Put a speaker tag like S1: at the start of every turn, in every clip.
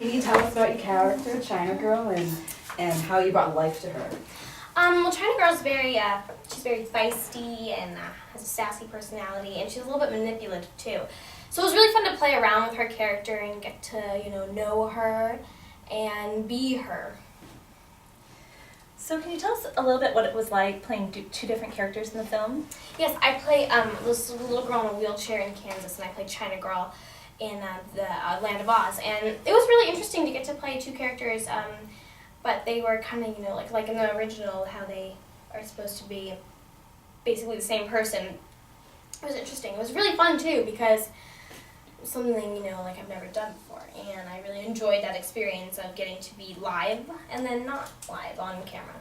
S1: Can you tell us about your character, China Girl, and how you brought life to her?
S2: Well, China Girl's she's very feisty and has a sassy personality, and she's a little bit manipulative too. So it was really fun to play around with her character and get to, know her and be her.
S3: So can you tell us a little bit what it was like playing two different characters in the film?
S2: Yes, I play this little girl in a wheelchair in Kansas, and I play China Girl in the Land of Oz. And it was really interesting to get to play two characters, but they were kind of, like in the original, how they are supposed to be basically the same person. It was interesting. It was really fun, too, because it was something, like I've never done before. And I really enjoyed that experience of getting to be live and then not live on camera.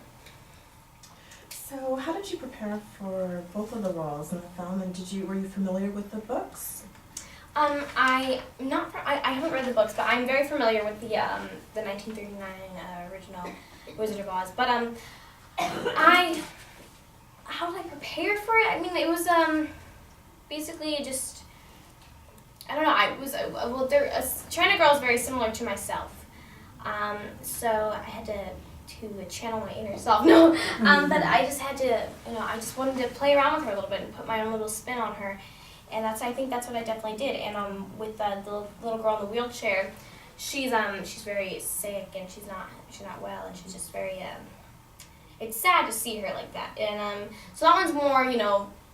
S4: So how did you prepare for both of the roles in the film, and were you familiar with the books?
S2: I haven't read the books, but I'm very familiar with the 1939 original Wizard of Oz. But how did I prepare for it? I mean, it was basically just, I don't know. China Girl is very similar to myself, so I had to channel my inner self. No, but I just had to, I just wanted to play around with her a little bit and put my own little spin on her. And I think that's what I definitely did. And with the little girl in the wheelchair, she's very sick and she's not well, and she's just very it's sad to see her like that. And so that one's more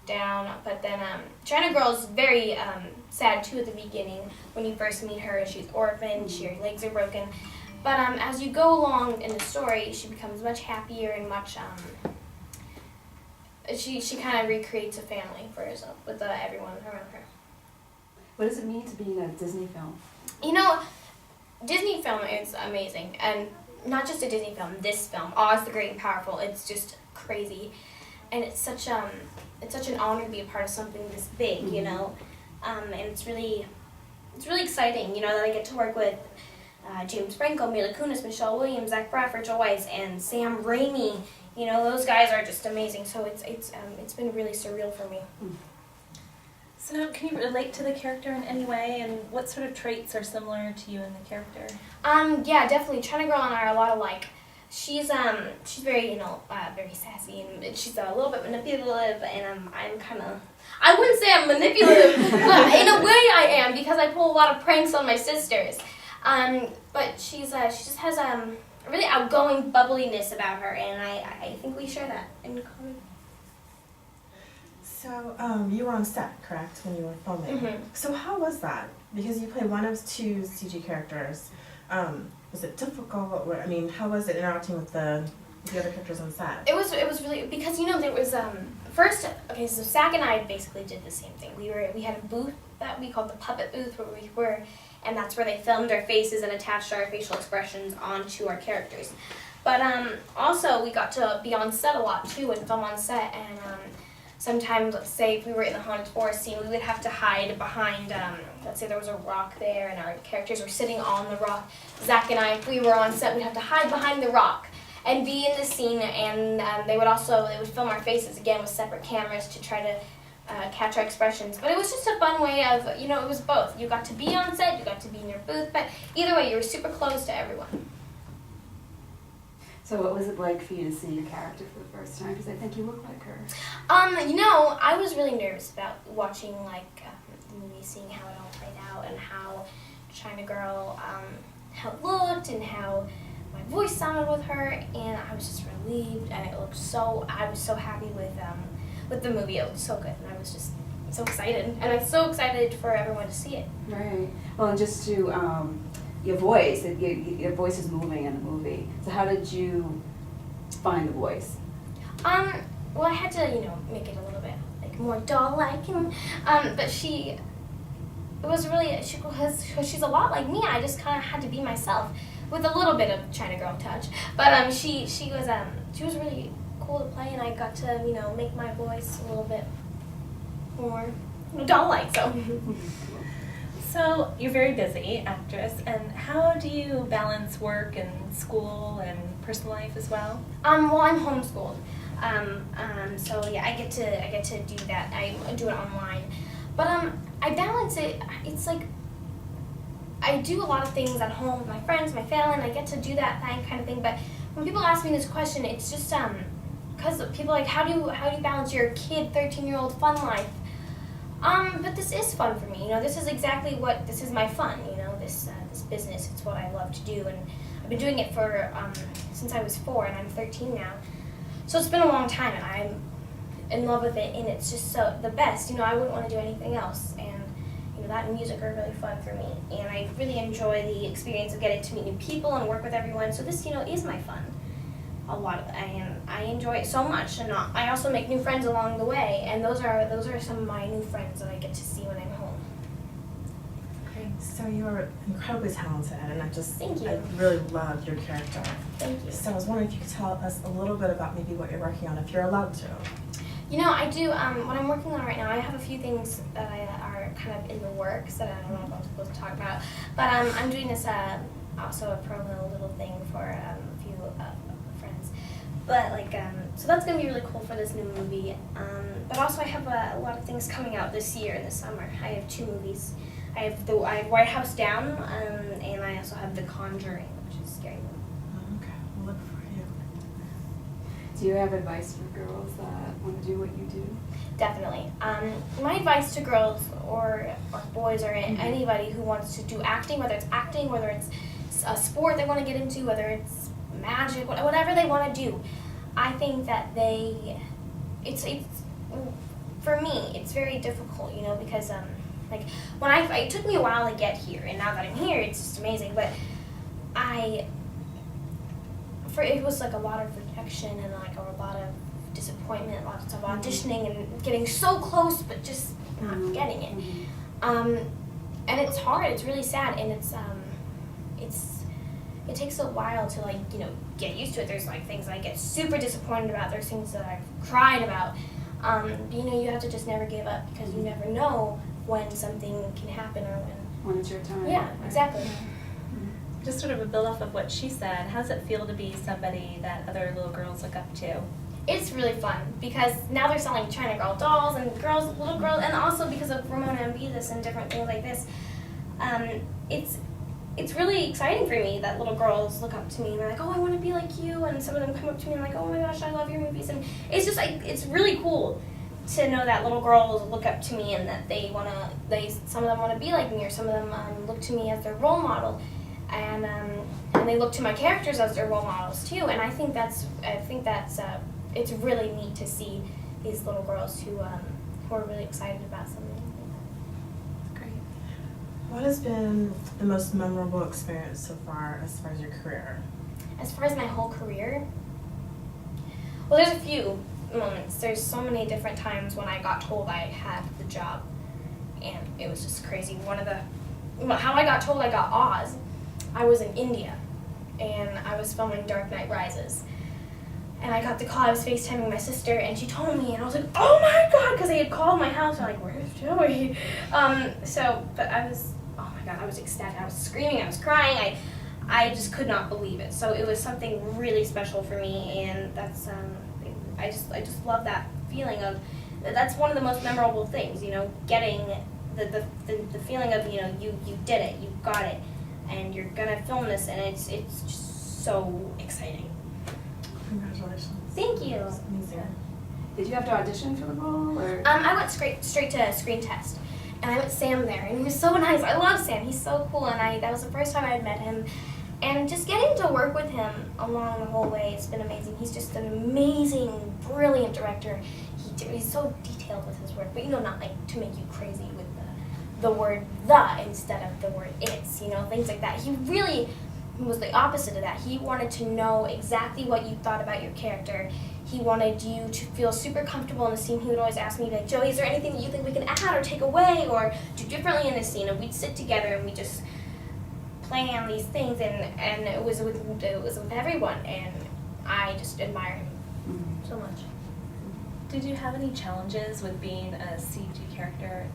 S2: down. But then China Girl's very sad too at the beginning when you first meet her. She's orphaned, her legs are broken. But as you go along in the story, she becomes much happier and much. She kind of recreates a family for herself with everyone around her.
S1: What does it mean to be in a Disney film?
S2: Disney film is amazing, and not just a Disney film. This film, Oz the Great and Powerful, it's just crazy, and it's such an honor to be a part of something this big, and it's really exciting, that I get to work with James Franco, Mila Kunis, Michelle Williams, Zach Braff, Rachel Weisz, and Sam Raimi. Those guys are just amazing. So it's been really surreal for me.
S3: So can you relate to the character in any way, and what sort of traits are similar to you in the character?
S2: Yeah, definitely. China Girl and I are a lot alike. She's very very sassy, and she's a little bit manipulative, and I'm kind of, I wouldn't say I'm manipulative, but in a way I am, because I pull a lot of pranks on my sisters. But she just has a really outgoing bubbliness about her, and I think we share that in common.
S4: So you were on set, correct, when you were filming?
S2: Mm-hmm.
S4: So how was that? Because you play one of two CG characters. Was it difficult? How was it interacting with the other characters on set?
S2: It was really, because there was first, okay, so Zach and I basically did the same thing. We had a booth that we called the puppet booth, where we were, and that's where they filmed our faces and attached our facial expressions onto our characters. But also we got to be on set a lot too and film on set, and sometimes, let's say if we were in the haunted forest scene, we would have to hide behind, let's say there was a rock there and our characters were sitting on the rock. Zach and I, if we were on set, we'd have to hide behind the rock and be in the scene, and they would film our faces again with separate cameras to try to catch our expressions. But it was just a fun way of, it was both. You got to be on set, you got to be in your booth, but either way, you were super close to everyone.
S1: So what was it like for you to see your character for the first time? Because I think you look like her.
S2: I was really nervous about watching the movie, seeing how it all played out and how China Girl, how it looked and how my voice sounded with her, and I was just relieved, and I was so happy with the movie. It was so good, and I was just so excited, and I'm so excited for everyone to see it.
S1: Right. Well, and just to your voice, your voice is moving in the movie. So how did you find the voice?
S2: Well, I had to, make it a little bit more doll-like, and but she's a lot like me. I just kind of had to be myself with a little bit of China Girl touch. But she was really cool to play, and I got to make my voice a little bit more doll-like.
S3: So you're very busy, actress, and how do you balance work and school and personal life as well?
S2: Well, I'm homeschooled, so yeah, I get to do that. I do it online, but I balance it. It's like I do a lot of things at home with my friends, my family, and I get to do that kind of thing. But when people ask me this question, it's just because people are like, how do you balance your kid, 13-year-old fun life? But this is fun for me. You know, this is my fun. You know, this business. It's what I love to do, and I've been doing it for since I was 4, and I'm 13 now. So it's been a long time, and I'm in love with it, and it's just so the best. You know, I wouldn't want to do anything else, and you know, that and music are really fun for me, and I really enjoy the experience of getting to meet new people and work with everyone. So this, you know, is my fun. A lot of it, and I enjoy it so much, and I also make new friends along the way, and those are some of my new friends that I get to see when I'm home.
S4: Great. So you're incredibly talented, and
S2: Thank you.
S4: I really love your character.
S2: Thank you.
S4: So I was wondering if you could tell us a little bit about maybe what you're working on, if you're allowed to.
S2: You know, I do. What I'm working on right now, I have a few things that are kind of in the works that I don't know if I'm supposed to talk about. But I'm doing this also a promo little thing for a few friends. But so that's gonna be really cool for this new movie. But also I have a lot of things coming out this year in the summer. I have 2 movies. I have White House Down, and I also have The Conjuring, which is a scary movie.
S4: Okay, we'll look for you.
S1: Do you have advice for girls that want to do what you do?
S2: Definitely. My advice to girls or boys or anybody who wants to do acting, whether it's a sport they want to get into, whether it's magic, whatever they want to do, I think that it's for me, it's very difficult, you know, because it took me a while to get here, and now that I'm here, it's just amazing. But it was like a lot of rejection and like a lot of disappointment, lots of auditioning and getting so close, but just not getting it. And it's hard. It's really sad, and it takes a while to get used to it. There's things that I get super disappointed about. There's things that I've cried about. You have to just never give up, because you never know when something can happen or
S1: When it's your time.
S2: Yeah, exactly.
S3: Just sort of a build off of what she said, how does it feel to be somebody that other little girls look up to?
S2: It's really fun, because now they're selling China Girl dolls and little girls, and also because of Ramona and Beavis and different things like this. It's really exciting for me that little girls look up to me and they're like, oh, I want to be like you, and some of them come up to me and like, oh my gosh, I love your movies, and it's just it's really cool to know that little girls look up to me and that some of them want to be like me, or some of them look to me as their role model, and they look to my characters as their role models too, and I think that's it's really neat to see these little girls who are really excited about something.
S3: Great.
S4: What has been the most memorable experience so far as your career?
S2: As far as my whole career, well, there's a few moments. There's so many different times when I got told I had the job, and it was just crazy. How I got told I got Oz, I was in India, and I was filming Dark Knight Rises. And I got the call, I was FaceTiming my sister, and she told me, and I was like, oh my god, because they had called my house, and I'm like, where's Joey? But I was, oh my god, I was ecstatic, I was screaming, I was crying, I just could not believe it. So it was something really special for me, and that's, I just love that feeling of, that's one of the most memorable things, getting the feeling of, you did it, you got it, and you're gonna film this, and it's just so exciting.
S4: Congratulations.
S2: Thank you.
S4: That's amazing.
S1: Did you have to audition for the role, or?
S2: I went straight to a screen test, and I met Sam there, and he was so nice. I love Sam. He's so cool, and that was the first time I had met him. And just getting to work with him along the whole way, it's been amazing. He's just an amazing, brilliant director. He's so detailed with his work, but not to make you crazy with the word the instead of the word it's, things like that. He really was the opposite of that. He wanted to know exactly what you thought about your character. He wanted you to feel super comfortable in the scene. He would always ask me, like, Joey, is there anything that you think we can add or take away or do differently in this scene? And we'd sit together and we just plan these things, and it was with everyone, and I just admire him so much.
S3: Did you have any challenges with being a CG character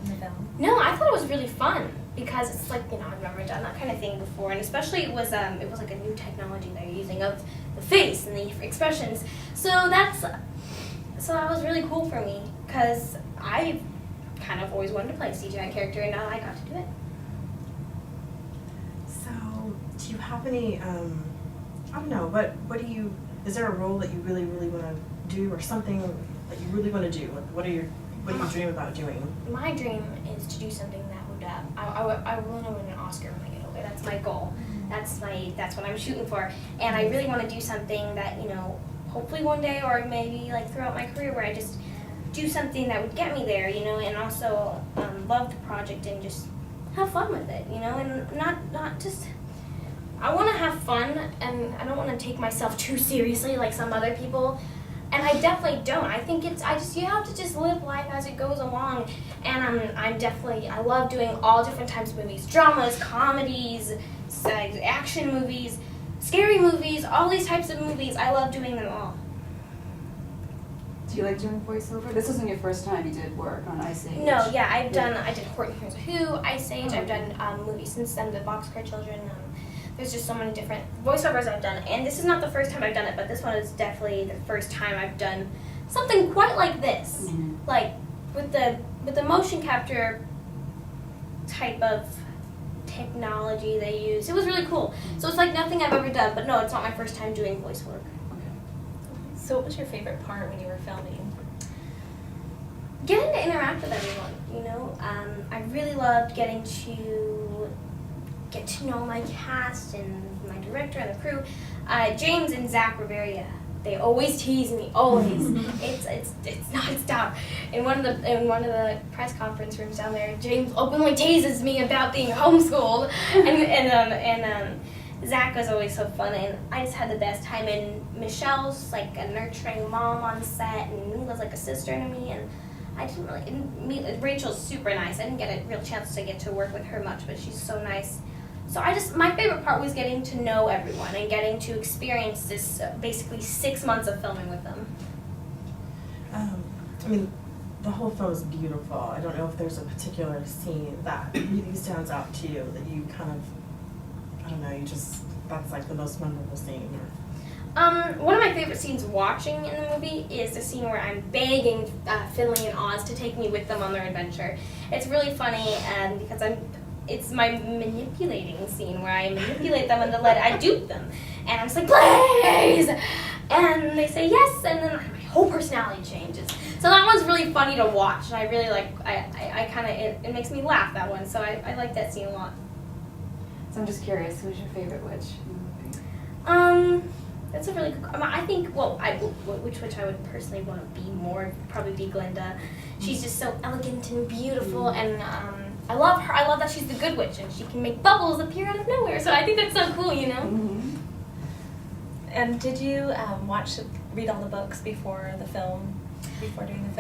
S3: in the film?
S2: No, I thought it was really fun, because it's I've never done that kind of thing before, and especially it was like a new technology they're using of the face and the expressions. So that was really cool for me, because I kind of always wanted to play a CGI character, and now I got to do it.
S4: you have any, I don't know, what do you, is there a role that you really, really want to do or something that you really want to do? What do you dream about doing?
S2: My dream is to do something that would, I want to win an Oscar when I get older. That's my goal. That's what I'm shooting for. And I really want to do something that, you know, hopefully one day or maybe like throughout my career where I just do something that would get me there, you know, and also love the project and just have fun with it, you know, and not just, I want to have fun and I don't want to take myself too seriously like some other people. And I definitely don't. I think you have to just live life as it goes along. And I love doing all different types of movies. Dramas, comedies, action movies, scary movies, all these types of movies. I love doing them all.
S1: Do you like doing voiceover? This isn't your first time you did work on Ice Age.
S2: No, yeah, I did Horton Hears a Who, Ice Age. I've done movies since then, the Boxcar Children. There's just so many different voiceovers I've done, and this is not the first time I've done it, but this one is definitely the first time I've done something quite like this, like with the motion capture type of technology they use. It was really cool. So it's like nothing I've ever done, but no, it's not my first time doing voice work.
S3: So what was your favorite part when you were filming?
S2: Getting to interact with everyone, you know. I really loved getting to get to know my cast and my director and the crew. James and Zach were they always tease me, always. It's nonstop. In one of the press conference rooms down there, James openly teases me about being homeschooled, and Zach was always so fun, and I just had the best time. And Michelle's like a nurturing mom on set, and was like a sister to me, and I didn't really Rachel's super nice. I didn't get a real chance to get to work with her much, but she's so nice. So my favorite part was getting to know everyone and getting to experience this basically 6 months of filming with them.
S4: I mean, the whole film is beautiful. I don't know if there's a particular scene that really stands out to you that you kind of, I don't know, that's like the most memorable scene.
S2: One of my favorite scenes watching in the movie is the scene where I'm begging Finley and Oz to take me with them on their adventure. It's really funny because it's my manipulating scene where I manipulate them and I dupe them. And I'm just like, please! And they say yes, and then my whole personality changes. So that one's really funny to watch, and I really it makes me laugh, that one. So I like that scene a lot.
S1: So I'm just curious, who's your favorite witch in the movie?
S2: That's a really good. I think which witch I would personally want to be more would probably be Glinda. She's just so elegant and beautiful, and I love her. I love that she's the good witch, and she can make bubbles appear out of nowhere. So I think that's so cool, you know.
S1: Mm-hmm.
S3: And did you read all the books before doing the film?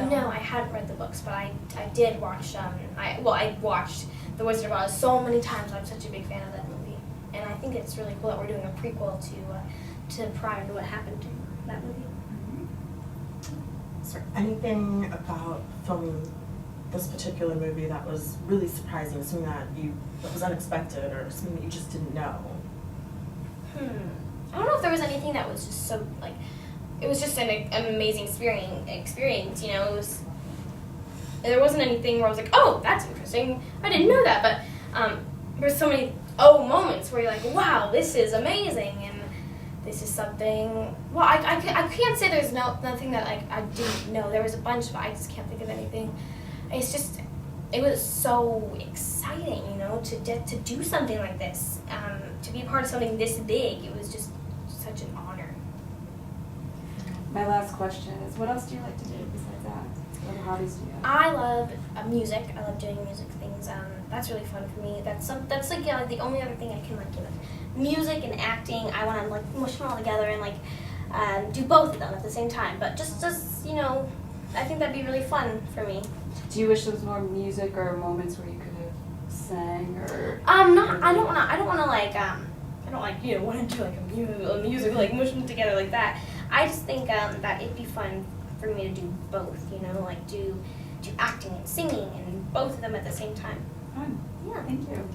S2: No, I hadn't read the books, but I did watch. I watched The Wizard of Oz so many times. I'm such a big fan of that movie, and I think it's really cool that we're doing a prequel to prior to what happened to that movie.
S4: Is there anything about filming this particular movie that was really surprising, something that was unexpected, or something that you just didn't know?
S2: I don't know if there was anything that was just so like. It was just an amazing experience. You know, there wasn't anything where I was like, oh, that's interesting. I didn't know that, but there's so many moments where you're like, wow, this is amazing, and this is something. Well, I can't say there's nothing that I didn't know. There was a bunch, but I just can't think of anything. It's just, it was so exciting, you know, to do something like this, to be a part of something this big. It was just such an honor.
S1: My last question is, what else do you like to do besides that? What other hobbies do you have?
S2: I love music. I love doing music things. That's really fun for me. That's like the only other thing I can like do. Music and acting. I want to like mush them all together and like do both of them at the same time. But just you know, I think that'd be really fun for me.
S1: Do you wish there was more music or moments where you could have sang or?
S2: I don't want to do like a music like mush them together like that. I just think that it'd be fun for me to do both. You know, like do acting and singing and both of them at the same time.
S1: Fun.
S2: Yeah.
S1: Thank you.